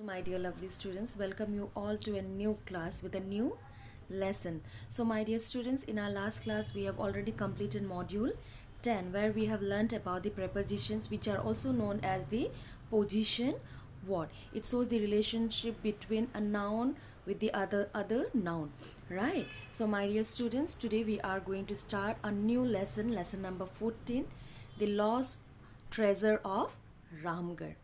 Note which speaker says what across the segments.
Speaker 1: my dear lovely students, welcome you all to a new class with a new lesson. So my dear students, in our last class we have already completed module 10 where we have learnt about the prepositions, which are also known as the position word. It shows the relationship between a noun with the other noun, right? So my dear students, today we are going to start a new lesson number 14, the lost treasure of Ramgarh.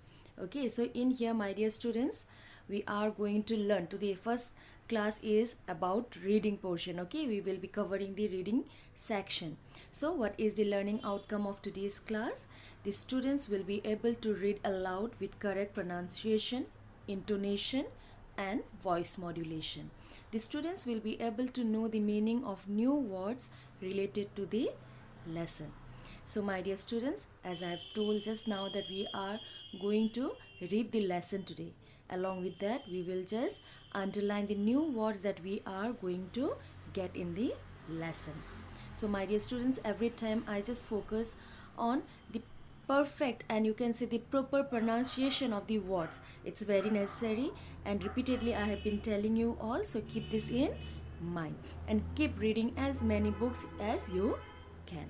Speaker 1: Okay, so in here, my dear students, we are going to learn. Today first class is about reading portion. Okay, we will be covering the reading section. So what is the learning outcome of today's class? The students will be able to read aloud with correct pronunciation, intonation and voice modulation. The students will be able to know the meaning of new words related to the lesson. So my dear students, as I have told just now that we are going to read the lesson today. Along with that, we will just underline the new words that we are going to get in the lesson. So my dear students, every time I just focus on the perfect and you can say the proper pronunciation of the words. It's very necessary and repeatedly I have been telling you all. So keep this in mind and keep reading as many books as you can.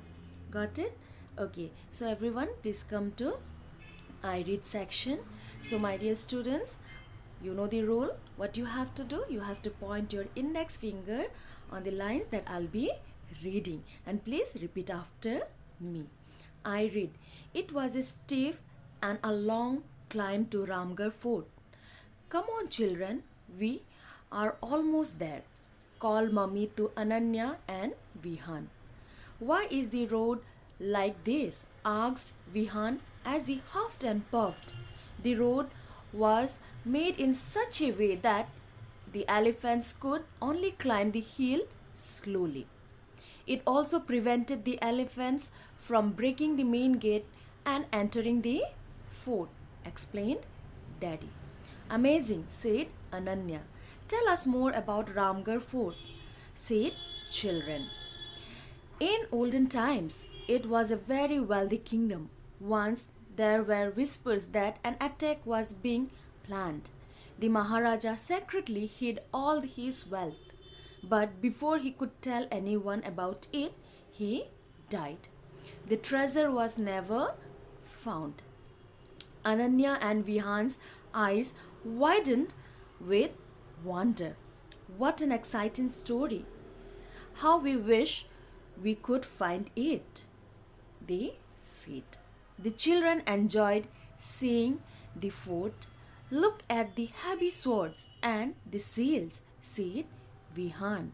Speaker 1: Got it? Okay, so everyone please come to I read section. So my dear students, you know the rule. What you have to do, you have to point your index finger on the lines that I'll be reading and please repeat after me. I read. It was a steep and a long climb to Ramgarh Fort. Come on children, we are almost there, called Mummy to Ananya and Vihan. Why is the road like this? Asked Vihan as he huffed and puffed. The road was made in such a way that the elephants could only climb the hill slowly. It also prevented the elephants from breaking the main gate and entering the fort, explained Daddy. Amazing, said Ananya. Tell us more about Ramgarh Fort, said children. In olden times, it was a very wealthy kingdom. Once there were whispers that an attack was being planned. The Maharaja secretly hid all his wealth. But before he could tell anyone about it, he died. The treasure was never found. Ananya and Vihan's eyes widened with wonder. What an exciting story! How we wish we could find it, they said. The children enjoyed seeing the fort. Look at the heavy swords and the sails, said Vihan.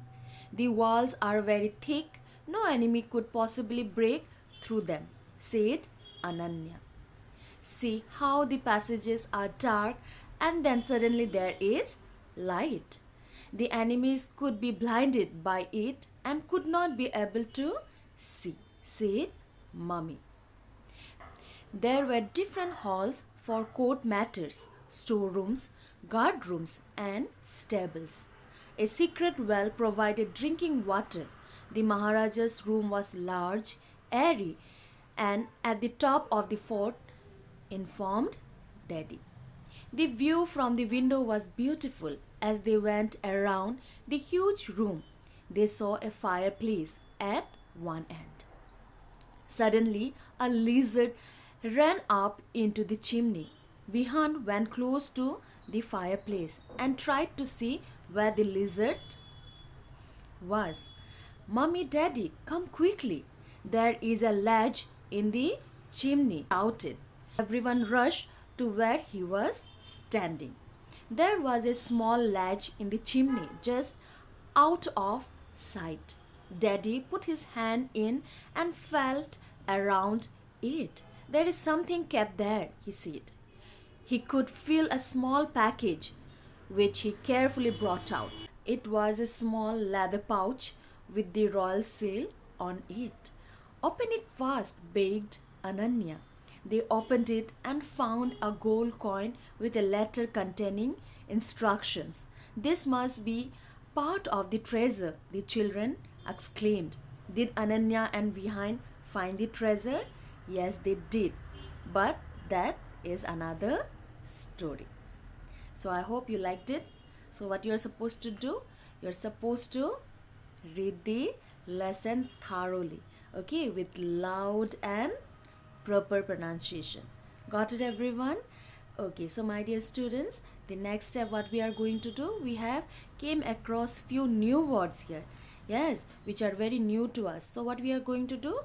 Speaker 1: The walls are very thick. No enemy could possibly break through them, said Ananya. See how the passages are dark and then suddenly there is light. The enemies could be blinded by it and could not be able to see, said Mummy. There were different halls for court matters, storerooms, guard rooms and stables. A secret well provided drinking water. The Maharaja's room was large, airy and at the top of the fort, informed Daddy. The view from the window was beautiful. As they went around the huge room, they saw a fireplace at one end. Suddenly, a lizard ran up into the chimney. Vihan went close to the fireplace and tried to see where the lizard was. Mummy, Daddy, come quickly. There is a ledge in the chimney, shouted. Everyone rushed to where he was standing. There was a small ledge in the chimney just out of sight. Daddy put his hand in and felt around it. There is something kept there, he said. He could feel a small package which he carefully brought out. It was a small leather pouch with the royal seal on it. Open it fast, begged Ananya. They opened it and found a gold coin with a letter containing instructions. This must be part of the treasure, the children exclaimed. Did Ananya and Vihan find the treasure? Yes, they did. But that is another story. So I hope you liked it. So what you are supposed to do, you're supposed to read the lesson thoroughly, okay, with loud and proper pronunciation. Got it, everyone? Okay, so my dear students, the next step what we are going to do, we have came across few new words here, yes, which are very new to us. So what we are going to do,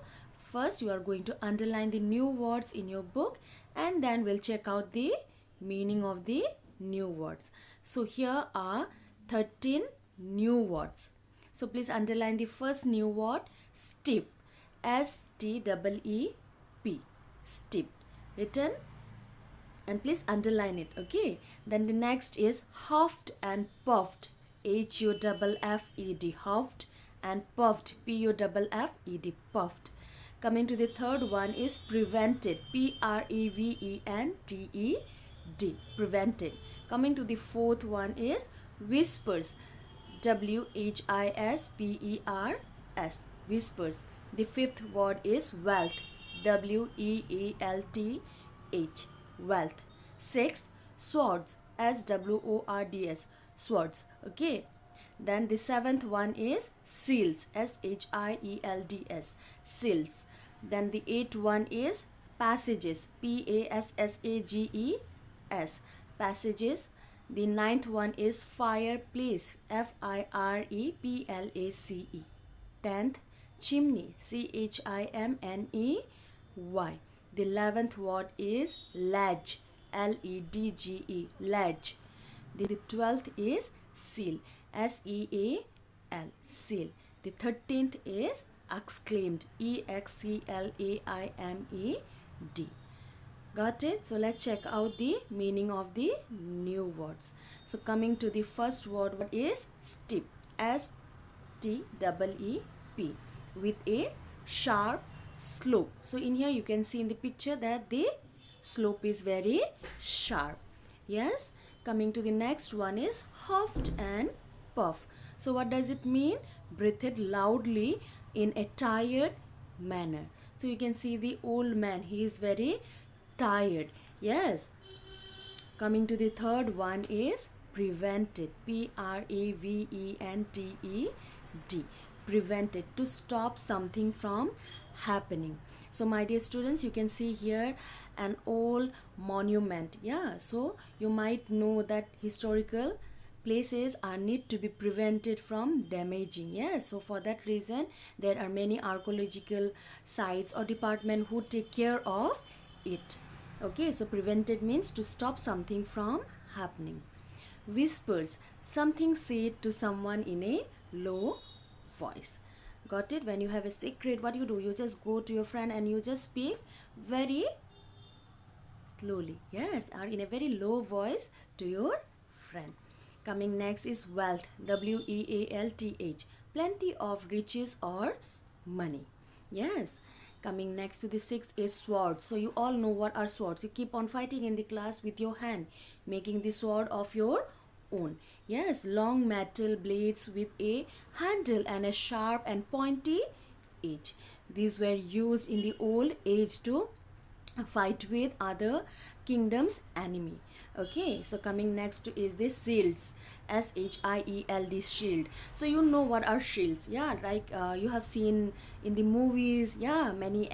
Speaker 1: first you are going to underline the new words in your book, and then we'll check out the meaning of the new words. So here are 13 new words. So please underline the first new word, steep, S-T-E-E-P, steep, written, and please underline it, okay? Then the next is huffed and puffed, H-U-F-F-E-D, huffed, and puffed, P-U-F-F-E-D, puffed. Coming to the third one is prevented, P-R-E-V-E-N-T-E-D, prevented. Coming to the fourth one is whispers, W-H-I-S-P-E-R-S, whispers. The fifth word is wealth, W-E-E-L-T-H, wealth. Sixth, swords, S-W-O-R-D-S, swords, okay? Then the seventh one is seals, S-H-I-E-L-D-S, seals. Then the eighth one is passages, P-A-S-S-A-G-E-S, passages. The ninth one is fireplace, F-I-R-E-P-L-A-C-E. 10th, chimney, C-H-I-M-N-E-Y. The 11th word is ledge, L-E-D-G-E, ledge. The 12th is seal, S-E-A-L, seal. The 13th is exclaimed, E-X-C-L-A-I-M-E-D. Got it? So let's check out the meaning of the new words. So coming to the first word, what is steep, S-T-E-E-P, with a sharp slope. So in here you can see in the picture that the slope is very sharp. Yes. Coming to the next one is huffed and puff. So what does it mean? Breathed loudly in a tired manner. So you can see the old man, he is very tired. Yes. Coming to the third one is prevented, P-R-E-V-E-N-T-E-D, prevented, to stop something from happening. So my dear students, you can see here an old monument. Yeah, so you might know that historical places are need to be prevented from damaging. Yes, so for that reason there are many archaeological sites or department who take care of it. Okay, so prevented means to stop something from happening. Whispers, something said to someone in a low voice. Got it? When you have a secret, what you do? You just go to your friend and you just speak very slowly. Yes, or in a very low voice to your friend. Coming next is wealth, W-E-A-L-T-H, plenty of riches or money. Yes. Coming next to the sixth is swords. So you all know what are swords. You keep on fighting in the class with your hand, making the sword of your own. Yes, long metal blades with a handle and a sharp and pointy edge. These were used in the old age to fight with other kingdoms' enemy. Okay, so coming next is the shields, S-H-I-E-L-D, shield. So you know what are shields. Yeah, like you have seen in the movies. Yeah, many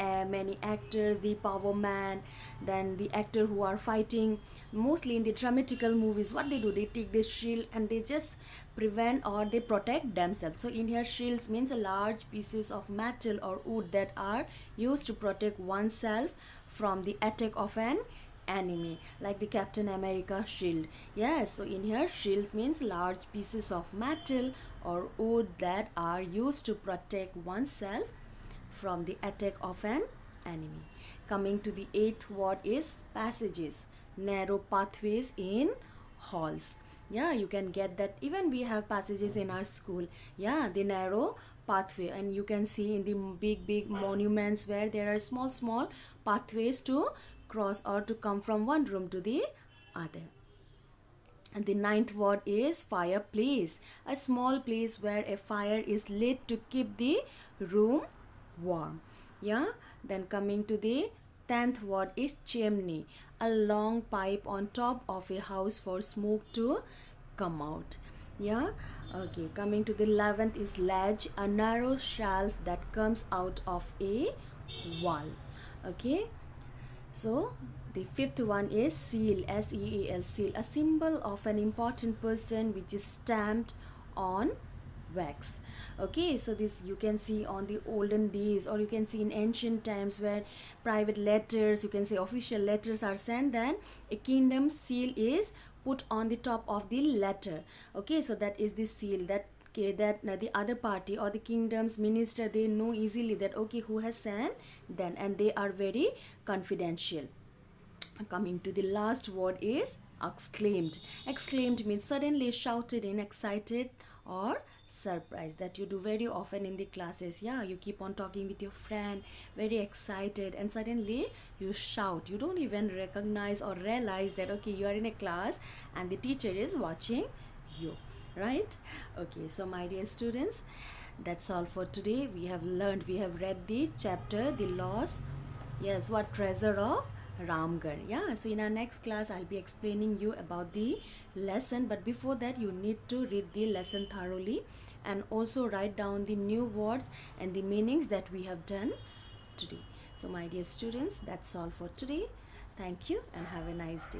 Speaker 1: actors, the power man, then the actor who are fighting. Mostly in the dramatical movies, what they do, they take this shield and they just prevent or they protect themselves. So in here, shields means a large pieces of metal or wood that are used to protect oneself from the attack of an enemy, like the Captain America shield. Yes, so in here shields means large pieces of metal or wood that are used to protect oneself from the attack of an enemy. Coming to the eighth word is passages, narrow pathways in halls. Yeah, you can get that. Even we have passages in our school. Yeah, the narrow pathway, and you can see in the big monuments where there are small pathways to cross or to come from one room to the other. And the ninth word is fireplace, a small place where a fire is lit to keep the room warm. Yeah, then coming to the 10th word is chimney, a long pipe on top of a house for smoke to come out. Yeah. Okay, coming to the 11th is ledge, a narrow shelf that comes out of a wall. Okay, so the fifth one is seal, seal, seal, a symbol of an important person which is stamped on wax. Okay, so this you can see on the olden days, or you can see in ancient times, where private letters, you can say official letters are sent, then a kingdom seal is put on the top of the letter. Okay, so that is the seal that, okay, that the other party or the kingdom's minister, they know easily that okay, who has sent then, and they are very confidential. Coming to the last word is exclaimed. Exclaimed means suddenly shouted in, excited or surprised, that you do very often in the classes. Yeah, you keep on talking with your friend, very excited, and suddenly you shout. You don't even recognize or realize that okay, you are in a class and the teacher is watching you, right? Okay, so my dear students, that's all for today. We have learned, we have read the chapter, the loss, yes, what treasure of Ramgarh. Yeah, so in our next class I'll be explaining you about the lesson, but before that you need to read the lesson thoroughly and also write down the new words and the meanings that we have done today. So my dear students, that's all for today. Thank you and have a nice day.